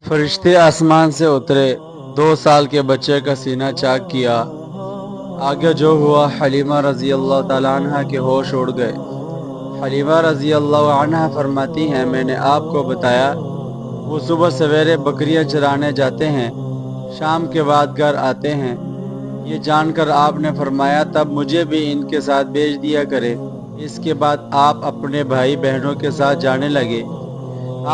فرشتے آسمان سے اترے، 2 سال کے بچے کا سینہ چاک کیا۔ آگے جو ہوا، حلیمہ رضی اللہ تعالیٰ عنہ کے ہوش اڑ گئے۔ حلیمہ رضی اللہ عنہ فرماتی ہیں، میں نے آپ کو بتایا وہ صبح سویرے بکریاں چرانے جاتے ہیں، شام کے بعد گھر آتے ہیں۔ یہ جان کر آپ نے فرمایا، تب مجھے بھی ان کے ساتھ بھیج دیا کرے۔ اس کے بعد آپ اپنے بھائی بہنوں کے ساتھ جانے لگے۔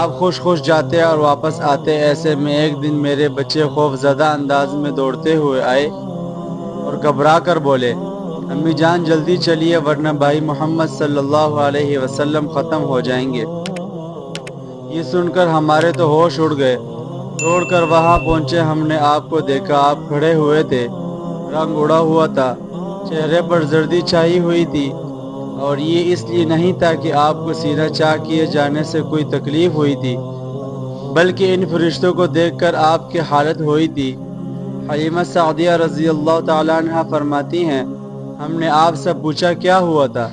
آپ خوش خوش جاتے اور واپس آتے۔ ایسے میں ایک دن میرے بچے خوف زدہ انداز میں دوڑتے ہوئے آئے اور گھبرا کر بولے، امی جان جلدی چلیے ورنہ بھائی محمد صلی اللہ علیہ وسلم ختم ہو جائیں گے۔ یہ سن کر ہمارے تو ہوش اڑ گئے۔ دوڑ کر وہاں پہنچے، ہم نے آپ کو دیکھا، آپ کھڑے ہوئے تھے، رنگ اڑا ہوا تھا، چہرے پر زردی چھائی ہوئی تھی، اور یہ اس لیے نہیں تھا کہ آپ کو سینہ چاک کیے جانے سے کوئی تکلیف ہوئی تھی، بلکہ ان فرشتوں کو دیکھ کر آپ کی حالت ہوئی تھی۔ حلیمہ سعدیہ رضی اللہ تعالیٰ عنہ فرماتی ہیں، ہم نے آپ سے پوچھا کیا ہوا تھا؟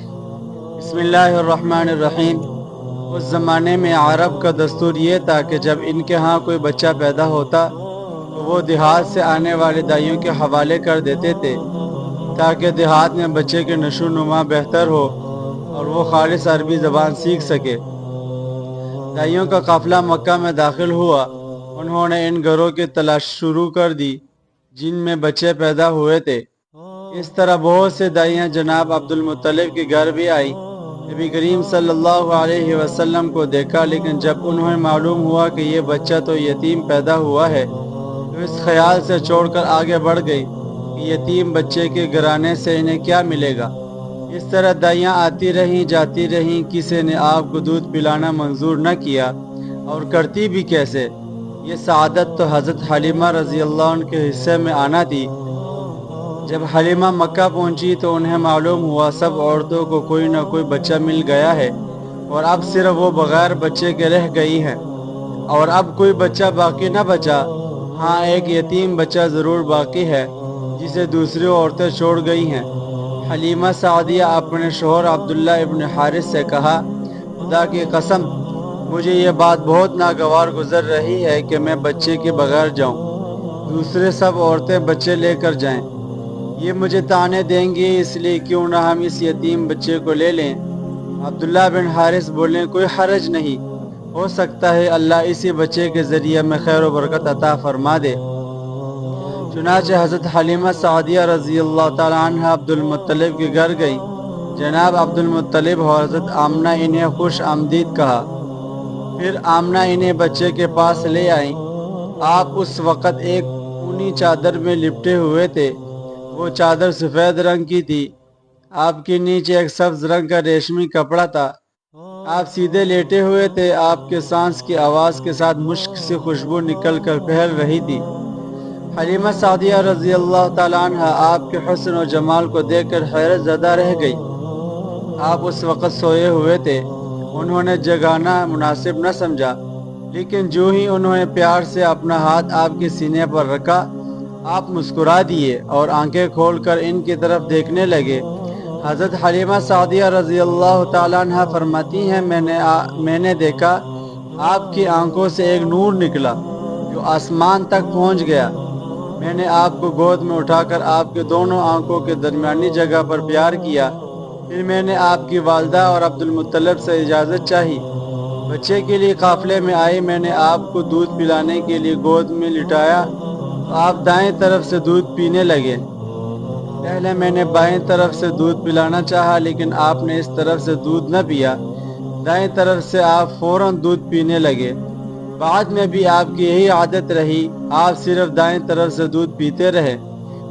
بسم اللہ الرحمن الرحیم۔ اس زمانے میں عرب کا دستور یہ تھا کہ جب ان کے ہاں کوئی بچہ پیدا ہوتا تو وہ دیہات سے آنے والے دائیوں کے حوالے کر دیتے تھے، تاکہ دیہات میں بچے کے نشو و نما بہتر ہو اور وہ خالص عربی زبان سیکھ سکے۔ دائیوں کا قافلہ مکہ میں داخل ہوا۔ انہوں نے ان گھروں کی تلاش شروع کر دی جن میں بچے پیدا ہوئے تھے۔ اس طرح بہت سے دائیاں جناب عبد المطلب کے گھر بھی آئیں۔ نبی کریم صلی اللہ علیہ وسلم کو دیکھا، لیکن جب انہیں معلوم ہوا کہ یہ بچہ تو یتیم پیدا ہوا ہے تو اس خیال سے چھوڑ کر آگے بڑھ گئی کہ یتیم بچے کے گھرانے سے انہیں کیا ملے گا۔ اس طرح دائیاں آتی رہیں جاتی رہیں، کسی نے آپ کو دودھ پلانا منظور نہ کیا، اور کرتی بھی کیسے؟ یہ سعادت تو حضرت حلیمہ رضی اللہ عنہ کے حصے میں آنا تھی۔ جب حلیمہ مکہ پہنچی تو انہیں معلوم ہوا سب عورتوں کو کوئی نہ کوئی بچہ مل گیا ہے، اور اب صرف وہ بغیر بچے کے رہ گئی ہیں، اور اب کوئی بچہ باقی نہ بچا۔ ہاں، ایک یتیم بچہ ضرور باقی ہے جسے دوسری عورتیں چھوڑ گئی ہیں۔ حلیمہ سعدیہ اپنے شوہر عبداللہ ابن حارث سے کہا، خدا کی قسم مجھے یہ بات بہت ناگوار گزر رہی ہے کہ میں بچے کے بغیر جاؤں، دوسرے سب عورتیں بچے لے کر جائیں۔ یہ مجھے طعنے دیں گی، اس لیے کیوں نہ ہم اس یتیم بچے کو لے لیں۔ عبداللہ بن حارث بولے، کوئی حرج نہیں، ہو سکتا ہے اللہ اسی بچے کے ذریعے میں خیر و برکت عطا فرما دے۔ چنانچہ حضرت حلیمہ سعدیہ رضی اللہ تعالیٰ عنہ عبد المطلب کے گھر گئی۔ جناب عبد المطلب اور حضرت آمنہ انہیں خوش آمدید کہا۔ پھر آمنہ انہیں بچے کے پاس لے آئیں۔ آپ اس وقت ایک اونی چادر میں لپٹے ہوئے تھے، وہ چادر سفید رنگ کی تھی۔ آپ کے نیچے ایک سبز رنگ کا ریشمی کپڑا تھا۔ آپ سیدھے لیٹے ہوئے تھے، آپ کے سانس کی آواز کے ساتھ مشک سے خوشبو نکل کر پھیل رہی تھی۔ حلیمہ سعدیہ رضی اللہ تعالیٰ عنہ آپ کے حسن و جمال کو دیکھ کر حیرت زدہ رہ گئی۔ آپ اس وقت سوئے ہوئے تھے، انہوں نے جگانا مناسب نہ سمجھا، لیکن جو ہی انہوں نے پیار سے اپنا ہاتھ آپ کے سینے پر رکھا، آپ مسکرا دیے اور آنکھیں کھول کر ان کی طرف دیکھنے لگے۔ حضرت حلیمہ سعدیہ رضی اللہ تعالیٰ عنہ فرماتی ہیں، میں نے دیکھا آپ کی آنکھوں سے ایک نور نکلا جو آسمان تک پہنچ گیا۔ میں نے آپ کو گود میں اٹھا کر آپ کے دونوں آنکھوں کے درمیانی جگہ پر پیار کیا۔ پھر میں نے آپ کی والدہ اور عبد المطلب سے اجازت چاہی، بچے کے لیے قافلے میں آئی۔ میں نے آپ کو دودھ پلانے کے لیے گود میں لٹایا تو آپ دائیں طرف سے دودھ پینے لگے۔ پہلے میں نے بائیں طرف سے دودھ پلانا چاہا، لیکن آپ نے اس طرف سے دودھ نہ پیا۔ دائیں طرف سے آپ فوراً دودھ پینے لگے۔ بعد میں بھی آپ کی یہی عادت رہی، آپ صرف دائیں طرف سے دودھ پیتے رہے،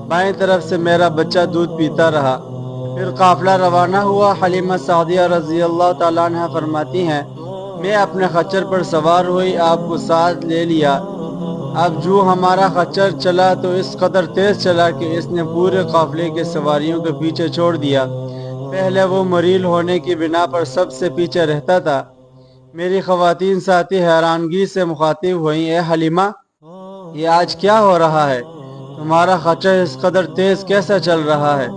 بائیں طرف سے میرا بچہ دودھ پیتا رہا۔ پھر قافلہ روانہ ہوا۔ حلیمہ سعدیہ رضی اللہ تعالیٰ عنہ فرماتی ہیں، میں اپنے خچر پر سوار ہوئی، آپ کو ساتھ لے لیا۔ اب جو ہمارا خچر چلا تو اس قدر تیز چلا کہ اس نے پورے قافلے کے سواریوں کے پیچھے چھوڑ دیا۔ پہلے وہ مریل ہونے کی بنا پر سب سے پیچھے رہتا تھا۔ میری خواتین ساتھی حیرانگی سے مخاطب ہوئیں، اے حلیمہ، یہ آج کیا ہو رہا ہے؟ تمہارا خچر اس قدر تیز کیسا چل رہا ہے؟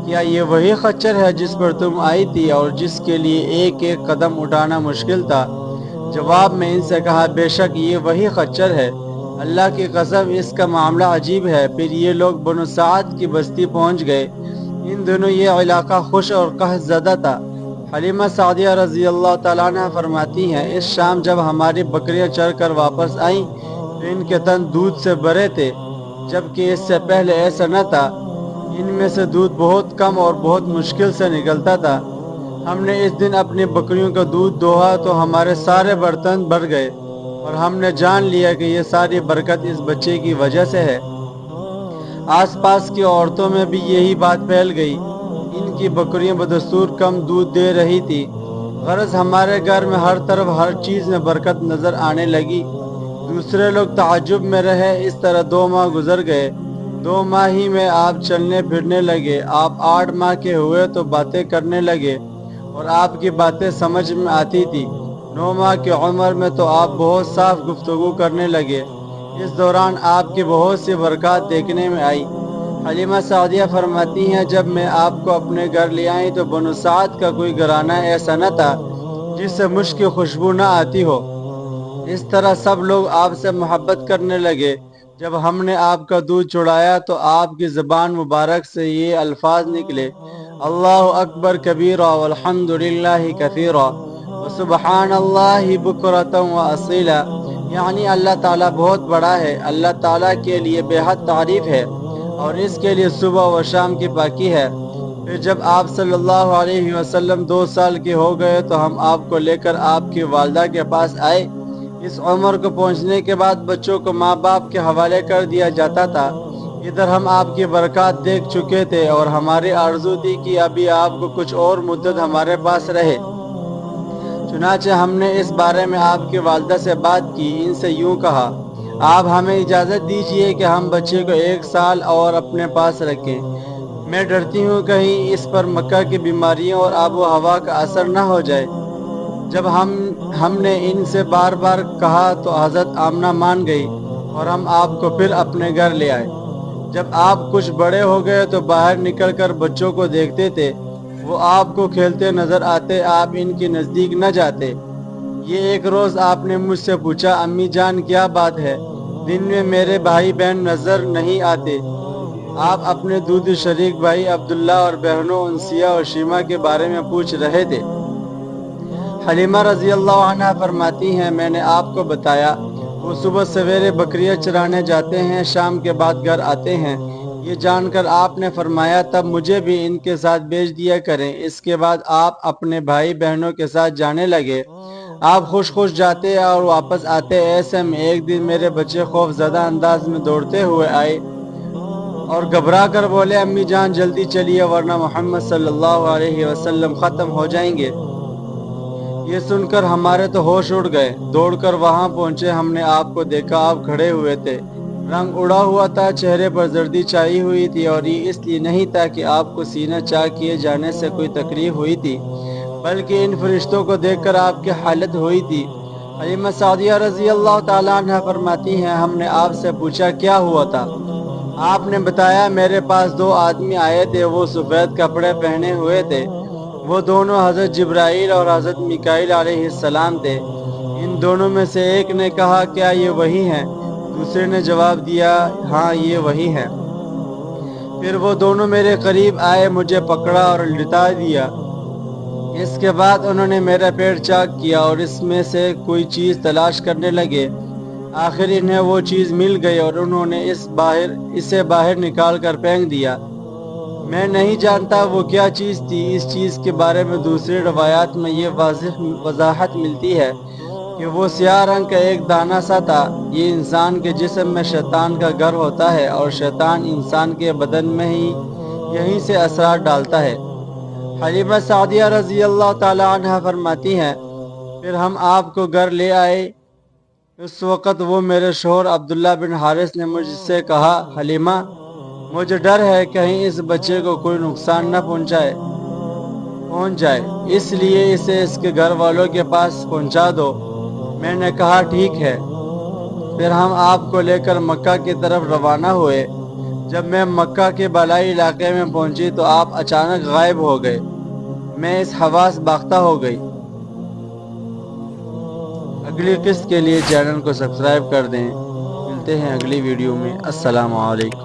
کیا یہ وہی خچر ہے جس پر تم آئی تھی اور جس کے لیے ایک ایک قدم اٹھانا مشکل تھا؟ جواب میں ان سے کہا بے شک یہ وہی خچر ہے، اللہ کی قسم اس کا معاملہ عجیب ہے۔ پھر یہ لوگ بنو سعد کی بستی پہنچ گئے۔ ان دنوں یہ علاقہ خوش اور قحط زدہ تھا۔ حلیمہ سعدیہ رضی اللہ تعالیٰ عنہ فرماتی ہیں اس شام جب ہماری بکریاں چر کر واپس آئیں تو ان کے تن دودھ سے بھرے تھے، جبکہ اس سے پہلے ایسا نہ تھا۔ ان میں سے دودھ بہت کم اور بہت مشکل سے نکلتا تھا۔ ہم نے اس دن اپنی بکریوں کا دودھ دوہا تو ہمارے سارے برتن بھر گئے اور ہم نے جان لیا کہ یہ ساری برکت اس بچے کی وجہ سے ہے۔ آس پاس کی عورتوں میں بھی یہی بات پھیل گئی۔ ان کی بکریاں بدستور کم دودھ دے رہی تھی۔ غرض ہمارے گھر میں ہر طرف ہر چیز میں برکت نظر آنے لگی۔ دوسرے لوگ تعجب میں رہے۔ اس طرح 2 ماہ گزر گئے۔ 2 ماہ ہی میں آپ چلنے پھرنے لگے۔ آپ 8 ماہ کے ہوئے تو باتیں کرنے لگے اور آپ کی باتیں سمجھ میں آتی تھی۔ 9 ماہ کی عمر میں تو آپ بہت صاف گفتگو کرنے لگے۔ اس دوران آپ کی بہت سی برکات دیکھنے میں آئی۔ حلیمہ سعدیہ فرماتی ہیں جب میں آپ کو اپنے گھر لے آئی تو بنو سعد کا کوئی گھرانہ ایسا نہ تھا جس سے مشک کی خوشبو نہ آتی ہو۔ اس طرح سب لوگ آپ سے محبت کرنے لگے۔ جب ہم نے آپ کا دودھ چڑھایا تو آپ کی زبان مبارک سے یہ الفاظ نکلے، اللہ اکبر کبیرہ والحمد للہ کثیرہ وسبحان اللہ بکرۃ واصیلا، یعنی اللہ تعالیٰ بہت بڑا ہے، اللہ تعالیٰ کے لیے بے حد تعریف ہے اور اس کے لیے صبح و شام کی پاکی ہے۔ پھر جب آپ صلی اللہ علیہ وسلم 2 سال کے ہو گئے تو ہم آپ کو لے کر آپ کی والدہ کے پاس آئے۔ اس عمر کو پہنچنے کے بعد بچوں کو ماں باپ کے حوالے کر دیا جاتا تھا۔ ادھر ہم آپ کی برکات دیکھ چکے تھے اور ہماری آرزو تھی کہ ابھی آپ کو کچھ اور مدت ہمارے پاس رہے۔ چنانچہ ہم نے اس بارے میں آپ کی والدہ سے بات کی۔ ان سے یوں کہا، آپ ہمیں اجازت دیجئے کہ ہم بچے کو 1 سال اور اپنے پاس رکھیں۔ میں ڈرتی ہوں کہیں اس پر مکہ کی بیماریوں اور آب و ہوا کا اثر نہ ہو جائے۔ جب ہم نے ان سے بار بار کہا تو حضرت آمنہ مان گئی اور ہم آپ کو پھر اپنے گھر لے آئے۔ جب آپ کچھ بڑے ہو گئے تو باہر نکل کر بچوں کو دیکھتے تھے، وہ آپ کو کھیلتے نظر آتے، آپ ان کے نزدیک نہ جاتے۔ یہ ایک روز آپ نے مجھ سے پوچھا، امی جان کیا بات ہے، دن میں میرے بھائی بہن نظر نہیں آتے؟ آپ اپنے دودھ شریک بھائی عبداللہ اور بہنوں انسیہ اور شیمہ کے بارے میں پوچھ رہے تھے۔ حلیمہ رضی اللہ عنہ فرماتی ہیں میں نے آپ کو بتایا، وہ صبح سویرے بکریاں چرانے جاتے ہیں، شام کے بعد گھر آتے ہیں۔ یہ جان کر آپ نے فرمایا تب مجھے بھی ان کے ساتھ بھیج دیا کریں۔ اس کے بعد آپ اپنے بھائی بہنوں کے ساتھ جانے لگے۔ آپ خوش خوش جاتے اور واپس آتے۔ ایسے میں ایک دن میرے بچے خوف زدہ انداز میں دوڑتے ہوئے آئے اور گھبرا کر بولے، امی جان جلدی چلیے ورنہ محمد صلی اللہ علیہ وسلم ختم ہو جائیں گے۔ یہ سن کر ہمارے تو ہوش اڑ گئے۔ دوڑ کر وہاں پہنچے، ہم نے آپ کو دیکھا، آپ کھڑے ہوئے تھے، رنگ اڑا ہوا تھا، چہرے پر زردی چھائی ہوئی تھی اور یہ اس لیے نہیں تھا کہ آپ کو سینہ چاک کیے جانے سے کوئی تکلیف ہوئی تھی، بلکہ ان فرشتوں کو دیکھ کر آپ کی حالت ہوئی تھی۔ حلیمہ سعدیہ رضی اللہ تعالیٰ عنہ فرماتی ہیں ہم نے آپ سے پوچھا کیا ہوا تھا؟ آپ نے بتایا میرے پاس 2 آدمی آئے تھے، وہ سفید کپڑے پہنے ہوئے تھے، وہ دونوں حضرت جبرائیل اور حضرت میکائیل علیہ السلام تھے۔ ان دونوں میں سے ایک نے کہا کیا یہ وہی ہیں؟ دوسرے نے جواب دیا ہاں یہ وہی ہیں۔ پھر وہ دونوں میرے قریب آئے، مجھے پکڑا اور لٹا دیا۔ اس کے بعد انہوں نے میرا پیٹ چاک کیا اور اس میں سے کوئی چیز تلاش کرنے لگے۔ آخر انہیں وہ چیز مل گئی اور انہوں نے اسے باہر نکال کر پھینک دیا۔ میں نہیں جانتا وہ کیا چیز تھی۔ اس چیز کے بارے میں دوسری روایات میں یہ وضاحت ملتی ہے کہ وہ سیاہ رنگ کا ایک دانہ سا تھا۔ یہ انسان کے جسم میں شیطان کا گھر ہوتا ہے اور شیطان انسان کے بدن میں ہی یہیں سے اثرات ڈالتا ہے۔ حلیمہ سعدیہ رضی اللہ تعالی عنہ فرماتی ہیں پھر ہم آپ کو گھر لے آئے۔ اس وقت وہ میرے شوہر عبداللہ بن حارث نے مجھ سے کہا، حلیمہ مجھے ڈر ہے کہیں اس بچے کو کوئی نقصان نہ پہنچ جائے، اس لیے اسے اس کے گھر والوں کے پاس پہنچا دو۔ میں نے کہا ٹھیک ہے۔ پھر ہم آپ کو لے کر مکہ کی طرف روانہ ہوئے۔ جب میں مکہ کے بالائی علاقے میں پہنچی تو آپ اچانک غائب ہو گئے۔ میں اس حواس باختہ ہو گئی۔ اگلی قسط کے لیے چینل کو سبسکرائب کر دیں۔ ملتے ہیں اگلی ویڈیو میں۔ السلام علیکم۔